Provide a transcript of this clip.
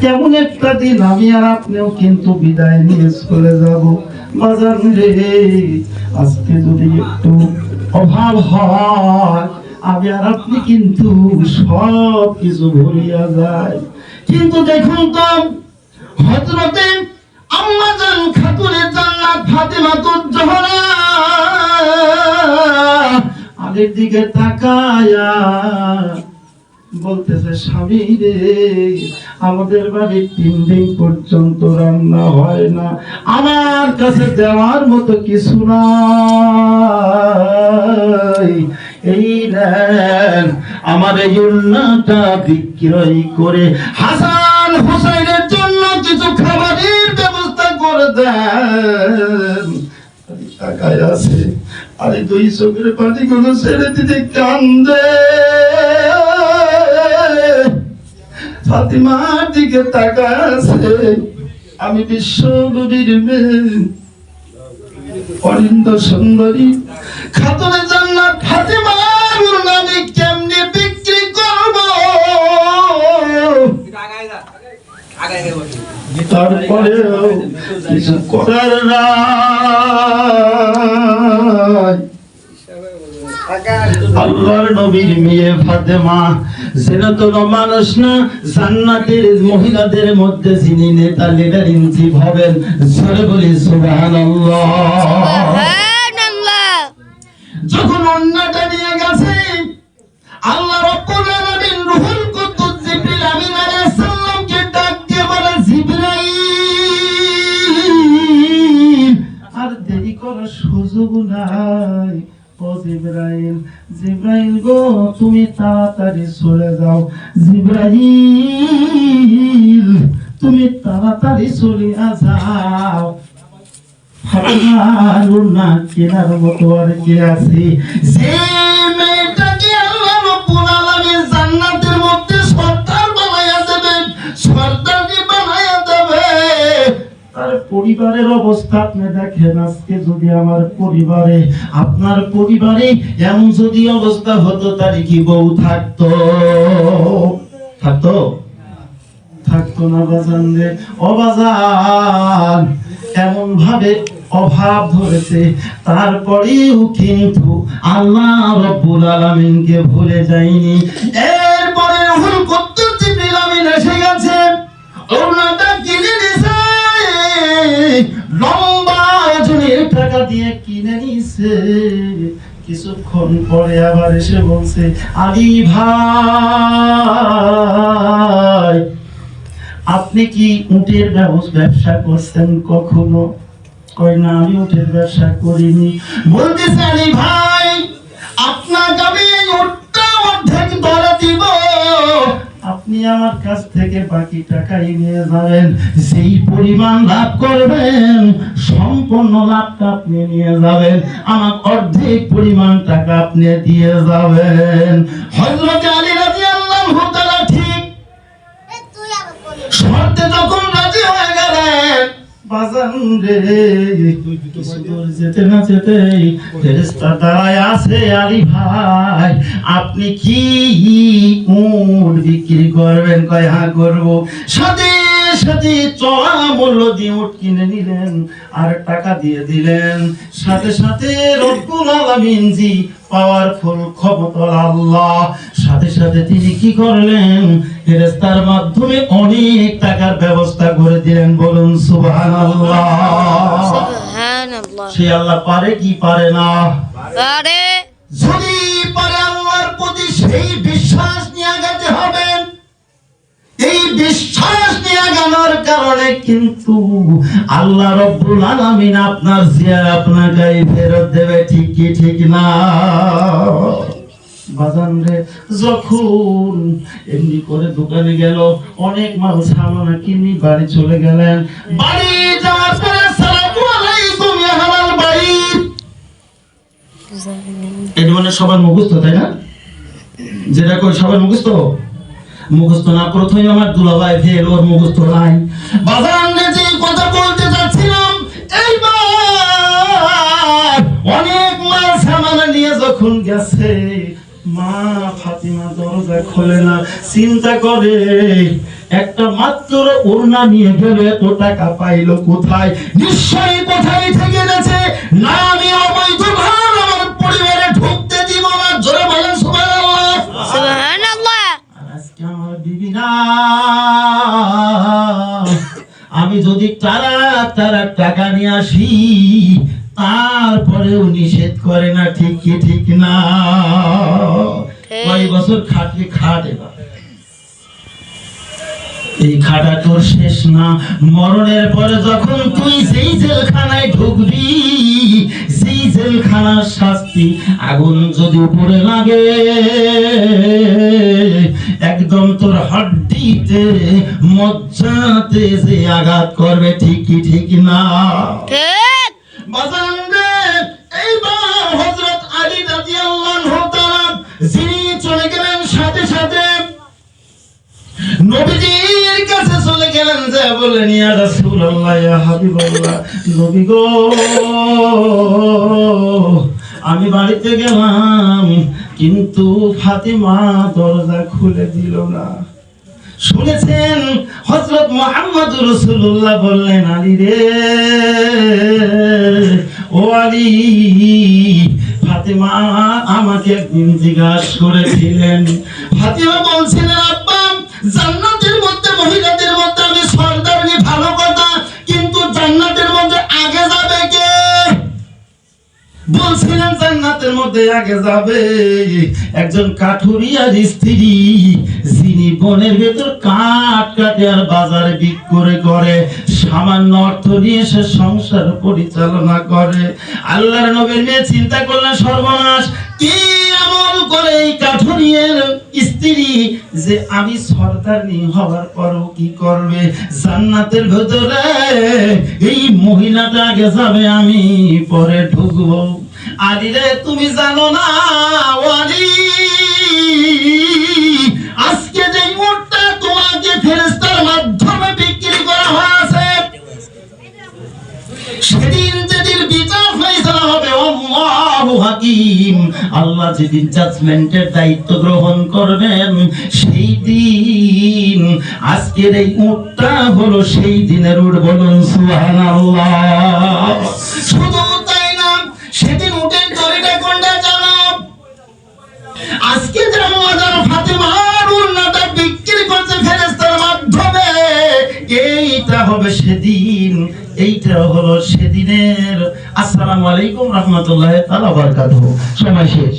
কেমন একটা দিন আমি আর আপনিও কিন্তু বিদায় নিয়ে চলে যাব বাজান রে। আজকে যদি একটু অভাব হয় আমি আর আপনি কিন্তু সব কিছু ভুলিয়া যায়। কিন্তু দেখুন তো হযরতে আম্মা জান খাতুনে জান্নাত ফাতেমাতুজ জোহরা আলীর দিকে তাকায়া বলতেছে, স্বামী রে, আমাদের বাড়ির 3 দিন পর্যন্ত রান্না হয় না, আমার কাছে দেওয়ার মতো কিছু নাই, এই নেন আমার এই উন্নাটা বিক্রয় করে হাসান হুসাইনের জন্য কিছু খাবারের ব্যবস্থা করে দেন। তাকায় আছে, আরে 2 চোখের পানিগুলো ছেড়ে দিতে কান্দে। ফাতিমার দিকে তাকায় আছে, আমি বিশ্ব নবীর মেয়ে অনিন্দ সুন্দরী খাতুনে জান্নাত ফাতিমার নামে কেমনে বিক্রি করব? তারপরেও কিছু করার নাই। আল্লাহর নবীর মেয়ে ফাতেমা যেটা তো মানুষ না, জান্নাতের মহিলাদের মধ্যে যিনি নেতা লিডার ইন চিফ হবেন, জোরে বলি সুবহানাল্লাহ। যখন অন্যটা নিয়ে গেছে আল্লাহ রাব্বুল আলামিন রূহুল কুদ্দুস জিবরিল আমিন আলাইহিস সালামকে ডাক দিয়ে বলে, জিবরাইল আর দেরি করার সুযোগ নাই। ও জিবরাইল, জিবরাইল গো তুমি তাড়াতাড়ি চলে যাও, জিবরাইল তুমি তাড়াতাড়ি চলে যাও। ফাতিমার না কেনার মতো আর কি আছে? যে মেয়েটাকে আল্লাহ রাব্বুল আলামিন জান্নাতের মধ্যে সর্দার বানায়া দেবেন, সর্দারকে বানায়া দেবে, তার পরিবারের অবস্থা আপনি দেখেন। আজকে যদি আমার পরিবারে, আপনার পরিবারে এমন যদি অবস্থা হতো, তার কি বউ থাকতো? থাকতো? থাকতো না বাজান রে। ও বাজান, এমন ভাবে অভাব ধরেছে, তারপরেও কিন্তু আল্লাহ রাব্বুল আলামিনকে ভুলে যায়নি। এরপরে রূহুল কুদ্দুস জিবরিল আমিন এসে গেছে, ওনাটা কিনে নিছে, লম্বা ওজনের টাকা দিয়ে কিনে নিছে। কিছুক্ষণ পরে আবার এসে বলছে, আলী ভাই আপনি কি উটের ব্যবসা করছেন কখনো? কই না, আমি উটের ব্যবসা করিনি। বলতেছে, আলী ভাই আপনাকে আমি উটটা অর্ধেক ধরে দিব, আপনি আমার কাছ থেকে বাকি টাকাই নিয়ে যাবেন, যেই পরিমাণ লাভ করবেন সম্পূর্ণ লাভটা আপনি নিয়ে যাবেন, আমার অর্ধেক পরিমাণ টাকা আপনি দিয়ে যাবেন। হযরত আলী রাদিয়াল্লাহু তাআলা ঠিক শর্তে যখন রাজি হয়ে গেলেন, বাজান রে যেতে না যেতেই ফেরেশতা দাঁড়ায় আছে, আলী ভাই আপনি কি উট বিক্রি করবেন? কয় হ্যাঁ করবো। সাথে সাথে চড়া মূল্য দিয়ে উট কিনে নিলেন আর টাকা দিয়ে দিলেন। সাথে সাথে রব্বুল আলামিন জি পাওয়ারফুল ক্ষমতার আল্লাহ, সাথে সাথে তিনি কি করলেন? ফেরেশতার মাধ্যমে অনেক টাকার ব্যবস্থা করে দিলেন। বলুন সুবহানাল্লাহ। সুবহানাল্লাহ। সে আল্লাহ পারে কি পারে না? পারে। যদি পারে আল্লাহর প্রতি সেই বিশ্বাস নিয়ে আগাতে হবে। এই বিশ্বাস নিয়ে আগানোর কারণে কিন্তু আল্লাহ রাব্বুল আলামিন আপনার জিয়া আপনাকে ফেরত দেবে। ঠিক কি ঠিক না বাজান রে? যখন এমনি করে দোকানে গেল, অনেক মাল সামানা কিনে বাড়ি চলে গেলেন। বাড়ি যাওয়ার পরে আসসালামু আলাইকুম ইয়া হালাল বাড়ি, এটা মানে সবার মুখস্থ, তাই না? যেটা কই সবার মুখস্থ, মুখস্থ না প্রথমে আমার দুলাভাই ফের ওর মুখস্থ নাই। বাজান রে যে কথা বলতে যাচ্ছিলাম, এইবার অনেক মাল সামানা নিয়ে যখন গেছে, মা ফাতিমা দরজা খোলে না, চিন্তা করে একটা মাত্র ওড়না নিয়ে গেলে এত টাকা পাইলো কোথায়? নিশ্চয়ই কোথায় থেকে গেছে। না আমি অবৈধ ধন আমার পরিবারে ঢুকতে দিব না। জোরে বলেন সুবহানাল্লাহ। সুবহানাল্লাহ। আজকে আমার বিবি না, আমি যদি তারা টাকা নিয়ে আসি তারপরেও নিষেধ করে না। ঠিক কি ঠিক না? কয় বছর খাটলি খাট, এবার এই খাটা তোর শেষ না। মরণের পরে যখন তুই যেই জেলখানায় ঢুকবি, সেই জেলখানার শাস্তি আগুন যদি উপরে লাগে একদম তোর হাড্ডিতে মজ্জাতে যে আঘাত করবে। ঠিক কি ঠিক না? ঠিক। বাজান রে, এইবার হযরত আলী রাদিয়াল্লাহু তাআলা যিনি চলে গেলেন, সাথে সাথে নবীজির কাছে চলে গেলেন, যে বললেন ইয়া রাসূলুল্লাহ, ইয়া হাবিবাল্লাহ, নবী গো আমি বাড়িতে গেলাম কিন্তু ফাতিমা দরজা খুলে দিল না। শুনেছেন হযরত মুহাম্মদ রাসূলুল্লাহ বললেন, আলী রে, ও আলী, ফাতিমা আমাকে একদিন জিজ্ঞাসা করেছিলেন। ফাতিমা বলছিলেন, আব্বা জান্নাতের মধ্যে মহিলাদের মধ্যে আমি সর্দারনি, ভালো কথা, কিন্তু জান্নাতের মধ্যে আগে যাবে কে? বলছিলেন জান্নাতের মধ্যে আগে যাবে একজন কাঠুরিয়ার স্ত্রী, যিনি বনের ভেতর কাঠ কাটে আর বাজারে বিক্রি করে সামান্য অর্থ নিয়ে সে সংসার পরিচালনা করে। আল্লাহর নবীর মেয়ে চিন্তা করলেন, সর্বনাশ, কি আমল করে এই কাঠুরিয়ার স্ত্রী যে আমি সর্দারনি হওয়ার পরও কি করবে? জান্নাতের ভেতরে এই মহিলাটা আগে যাবে, আমি পরে ঢুকবো। আলী রে, তুমি জানো না আলী, আজকে যে উটটা তোমাকে ফেরেশতার মাধ্যমে বিক্রি করা হয়েছে, সেদিন যেদিন বিচার ফয়সালা হবে, আল্লাহু হাকিম, আল্লাহ যেদিন জাজমেন্টের দায়িত্ব গ্রহণ করবেন, সেই দিন আজকের এই উটটা হলো সেই দিনের উট। বলুন সুবহানাল্লাহ। শুধু তাই না, সেদিন উটের দড়িটা কোনটা জানো? আজকে যে আমাদের ফাতিমার উন্নতা বিক্রি করছে ফেরেশতার মাধ্যমে, এইটা হবে সেদিন, এইটা হলো সেদিনের। আসসালামু আলাইকুম রাহমাতুল্লাহি তাআলা ওয়া বারাকাতুহু। সময় শেষ।